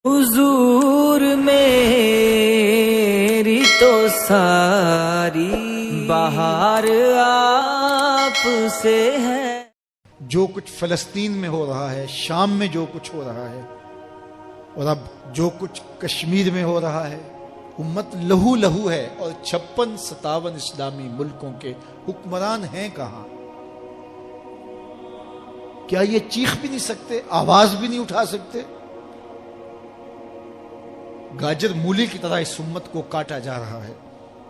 حضور میری تو ساری بہار آپ سے ہے۔ جو کچھ فلسطین میں ہو رہا ہے، شام میں جو کچھ ہو رہا ہے، اور اب جو کچھ کشمیر میں ہو رہا ہے، امت لہو لہو ہے، اور 56-57 اسلامی ملکوں کے حکمران ہیں کہاں؟ کیا یہ چیخ بھی نہیں سکتے، آواز بھی نہیں اٹھا سکتے؟ گاجر مولی کی طرح اس امت کو کاٹا جا رہا ہے،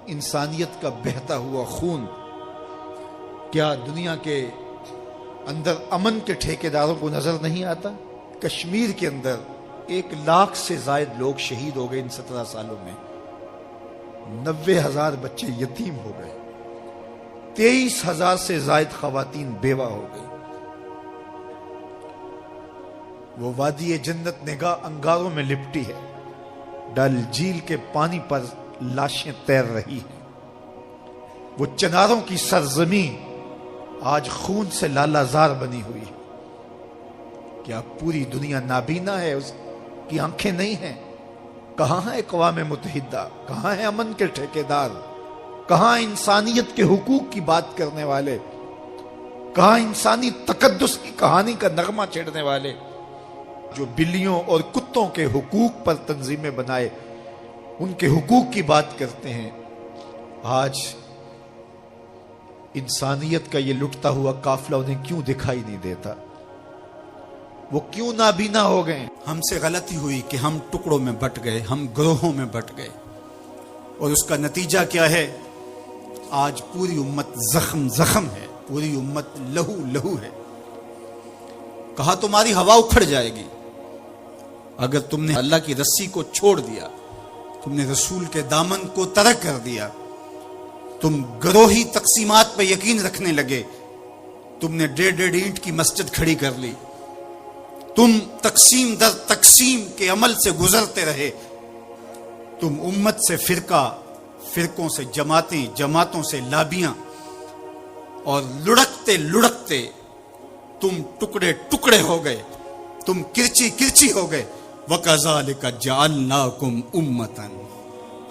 انسانیت کا بہتا ہوا خون۔ کیا دنیا کے اندر امن کے ٹھیکیداروں کو نظر نہیں آتا؟ کشمیر کے اندر 1 لاکھ سے زائد لوگ شہید ہو گئے ان 17 سالوں میں، 90,000 بچے یتیم ہو گئے، 23,000 سے زائد خواتین بیوہ ہو گئی۔ وہ وادی جنت نگاہ انگاروں میں لپٹی ہے، ڈل جھیل کے پانی پر لاشیں تیر رہی ہیں۔ وہ چناروں کی سرزمین آج خون سے لالا زار بنی ہوئی ہے۔ کیا پوری دنیا نابینا ہے؟ اس کی آنکھیں نہیں ہیں؟ کہاں ہے اقوام متحدہ؟ کہاں ہے امن کے ٹھیکیدار؟ کہاں انسانیت کے حقوق کی بات کرنے والے؟ کہاں انسانی تقدس کی کہانی کا نغمہ چھیڑنے والے جو بلیوں اور کتوں کے حقوق پر تنظیمیں بنائے ان کے حقوق کی بات کرتے ہیں؟ آج انسانیت کا یہ لٹتا ہوا قافلہ انہیں کیوں دکھائی نہیں دیتا؟ وہ کیوں نابینا ہو گئے؟ ہم سے غلطی ہوئی کہ ہم ٹکڑوں میں بٹ گئے، ہم گروہوں میں بٹ گئے، اور اس کا نتیجہ کیا ہے؟ آج پوری امت زخم زخم ہے، پوری امت لہو لہو ہے۔ کہا تمہاری ہوا اکھڑ جائے گی اگر تم نے اللہ کی رسی کو چھوڑ دیا، تم نے رسول کے دامن کو ترک کر دیا، تم گروہی تقسیمات پہ یقین رکھنے لگے، تم نے 1.5 اینٹ کی مسجد کھڑی کر لی، تم تقسیم در تقسیم کے عمل سے گزرتے رہے، تم امت سے فرقوں سے جماعتیں، جماعتوں سے لابیاں، اور لڑکتے لڑکتے تم ٹکڑے ٹکڑے ہو گئے، تم کرچی کرچی ہو گئے۔ وَكَذَلِكَ جَعَلْنَاكُمْ أُمَّةً،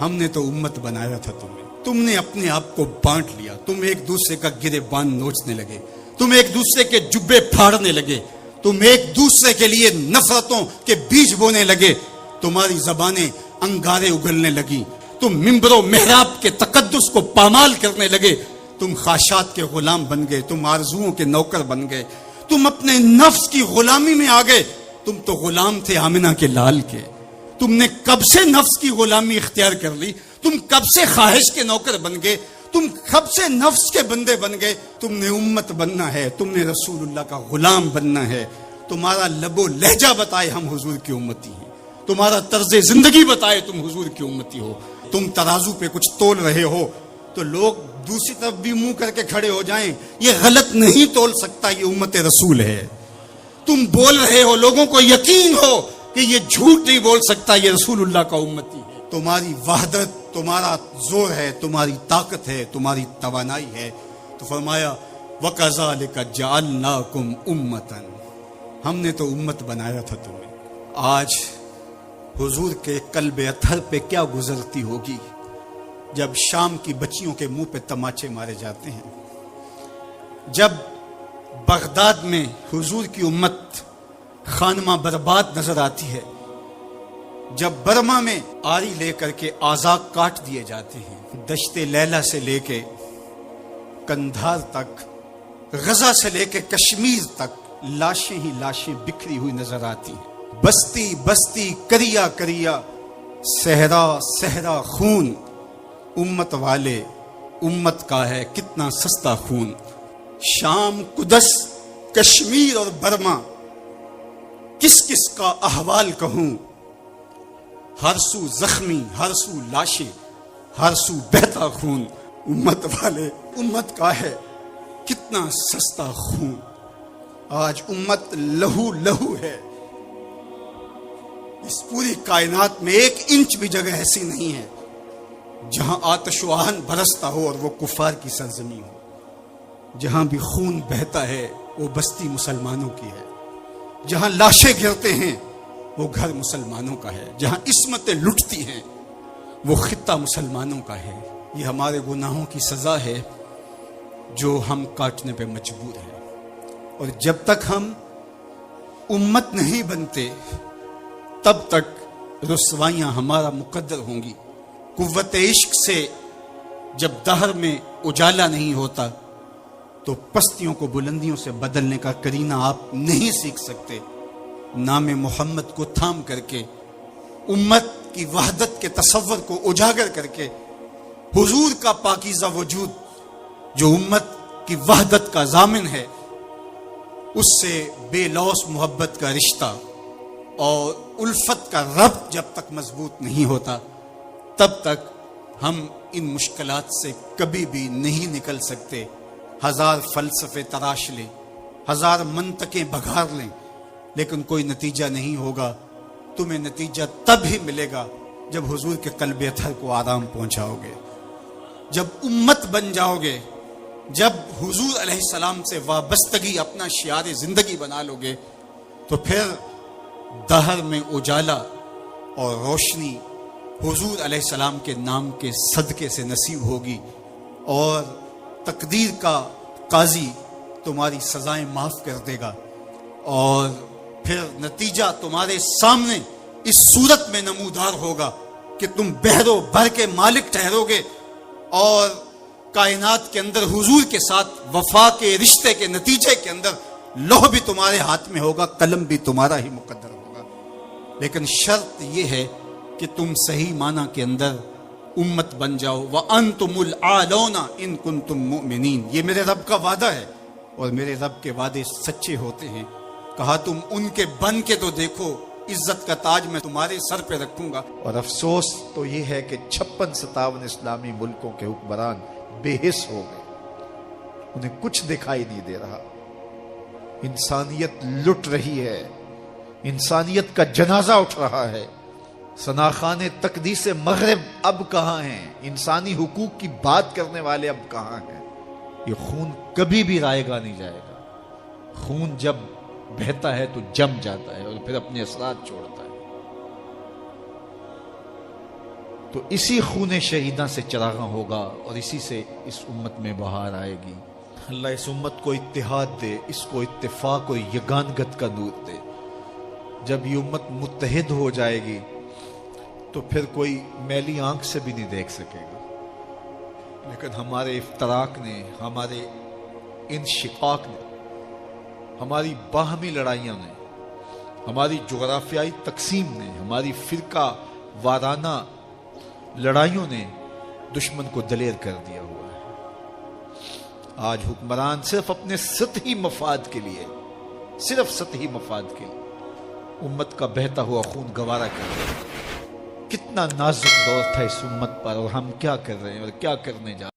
ہم نے تو امت بنایا تھا تمہیں، تم نے اپنے آپ کو بانٹ لیا، تم ایک دوسرے کا گریبان نوچنے لگے، تم ایک دوسرے کے جبے پھاڑنے لگے، تم ایک دوسرے کے لیے نفرتوں کے بیج بونے لگے، تمہاری زبانیں انگارے اگلنے لگی، تم ممبر و محراب کے تقدس کو پامال کرنے لگے، تم خواہشات کے غلام بن گئے، تم آرزوؤں کے نوکر بن گئے، تم اپنے نفس کی غلامی میں آ گئے۔ تم تو غلام تھے آمنہ کے لال کے، تم نے کب سے نفس کی غلامی اختیار کر لی، تم کب سے خواہش کے نوکر بن گئے، تم کب سے نفس کے بندے بن گئے۔ تم نے امت بننا ہے، تم نے رسول اللہ کا غلام بننا ہے۔ تمہارا لب و لہجہ بتائے ہم حضور کی امتی ہیں، تمہارا طرز زندگی بتائے تم حضور کی امتی ہو۔ تم ترازو پہ کچھ تول رہے ہو تو لوگ دوسری طرف بھی منہ کر کے کھڑے ہو جائیں، یہ غلط نہیں تول سکتا، یہ امت رسول ہے۔ تم بول رہے ہو، لوگوں کو یقین ہو کہ یہ جھوٹ نہیں بول سکتا، یہ رسول اللہ کا امتی ہے۔ تمہاری وحدت، تمہارا زور ہے، تمہاری طاقت ہے، تمہاری توانائی ہے۔ تو فرمایا وَكَذَلِكَ جَعَلْنَاكُمْ أُمَّةً، ہم نے تو امت بنایا تھا تمہیں۔ آج حضور کے قلب اطہر پہ کیا گزرتی ہوگی جب شام کی بچیوں کے منہ پہ تماچے مارے جاتے ہیں، جب بغداد میں حضور کی امت خانمہ برباد نظر آتی ہے، جب برما میں آری لے کر کے اعضاء کاٹ دیے جاتے ہیں، دشت لیلہ سے لے کے کندھار تک، غزہ سے لے کے کشمیر تک لاشیں ہی لاشیں بکھری ہوئی نظر آتی ہیں، بستی بستی کریا کریا، صحرا صحرا خون، امت والے امت کا ہے کتنا سستا خون۔ شام، قدس، کشمیر اور برما، کس کس کا احوال کہوں، ہر سو زخمی، ہر سو لاشیں، ہر سو بہتا خون، امت والے امت کا ہے کتنا سستا خون۔ آج امت لہو لہو ہے، اس پوری کائنات میں 1 انچ بھی جگہ ایسی نہیں ہے جہاں آتش و آہن برستا ہو اور وہ کفار کی سرزمین ہو۔ جہاں بھی خون بہتا ہے وہ بستی مسلمانوں کی ہے، جہاں لاشیں گرتے ہیں وہ گھر مسلمانوں کا ہے، جہاں عصمتیں لٹتی ہیں وہ خطہ مسلمانوں کا ہے۔ یہ ہمارے گناہوں کی سزا ہے جو ہم کاٹنے پہ مجبور ہیں، اور جب تک ہم امت نہیں بنتے تب تک رسوائیاں ہمارا مقدر ہوں گی۔ قوت عشق سے جب دہر میں اجالا نہیں ہوتا تو پستیوں کو بلندیوں سے بدلنے کا کرینہ آپ نہیں سیکھ سکتے۔ نام محمد کو تھام کر کے، امت کی وحدت کے تصور کو اجاگر کر کے، حضور کا پاکیزہ وجود جو امت کی وحدت کا ضامن ہے، اس سے بے لوث محبت کا رشتہ اور الفت کا ربط جب تک مضبوط نہیں ہوتا تب تک ہم ان مشکلات سے کبھی بھی نہیں نکل سکتے۔ ہزار فلسفے تراش لیں، ہزار منطقیں بگھار لیں، لیکن کوئی نتیجہ نہیں ہوگا۔ تمہیں نتیجہ تب ہی ملے گا جب حضور کے قلب اطہر کو آرام پہنچاؤ گے، جب امت بن جاؤ گے، جب حضور علیہ السلام سے وابستگی اپنا شعار زندگی بنا لو گے، تو پھر دہر میں اجالا اور روشنی حضور علیہ السلام کے نام کے صدقے سے نصیب ہوگی، اور تقدیر کا قاضی تمہاری سزائیں معاف کر دے گا، اور پھر نتیجہ تمہارے سامنے اس صورت میں نمودار ہوگا کہ تم بحر و بر کے مالک ٹھہرو گے، اور کائنات کے اندر حضور کے ساتھ وفا کے رشتے کے نتیجے کے اندر لوح بھی تمہارے ہاتھ میں ہوگا، قلم بھی تمہارا ہی مقدر ہوگا۔ لیکن شرط یہ ہے کہ تم صحیح معنی کے اندر امت بن جاؤ۔ وَأَنْتُمُ الْأَعْلَوْنَ إِن كُنتُم مُؤْمِنِينَ، یہ میرے رب کا وعدہ ہے، اور میرے رب کے وعدے سچے ہوتے ہیں۔ کہا تم ان کے بن کے تو دیکھو، عزت کا تاج میں تمہارے سر پہ رکھوں گا۔ اور افسوس تو یہ ہے کہ 56-57 اسلامی ملکوں کے حکمران بے حس ہو گئے، انہیں کچھ دکھائی نہیں دے رہا۔ انسانیت لٹ رہی ہے، انسانیت کا جنازہ اٹھ رہا ہے۔ ثناخان تقدیس مغرب اب کہاں ہیں؟ انسانی حقوق کی بات کرنے والے اب کہاں ہیں؟ یہ خون کبھی بھی رائے گا نہیں جائے گا۔ خون جب بہتا ہے تو جم جاتا ہے اور پھر اپنے اثرات چھوڑتا ہے۔ تو اسی خون شہیداں سے چراغاں ہوگا، اور اسی سے اس امت میں بہار آئے گی۔ اللہ اس امت کو اتحاد دے، اس کو اتفاق و یگانگت کا نور دے۔ جب یہ امت متحد ہو جائے گی تو پھر کوئی میلی آنکھ سے بھی نہیں دیکھ سکے گا۔ لیکن ہمارے افتراق نے، ہمارے انشقاق نے، ہماری باہمی لڑائیاں نے، ہماری جغرافیائی تقسیم نے، ہماری فرقہ وارانہ لڑائیوں نے دشمن کو دلیر کر دیا ہوا ہے۔ آج حکمران صرف اپنے سطحی مفاد کے لیے، صرف سطحی مفاد کے لیے امت کا بہتا ہوا خون گوارا کر رہے ہیں۔ کتنا نازک دور تھا اس امت پر، اور ہم کیا کر رہے ہیں اور کیا کرنے جا رہے ہیں۔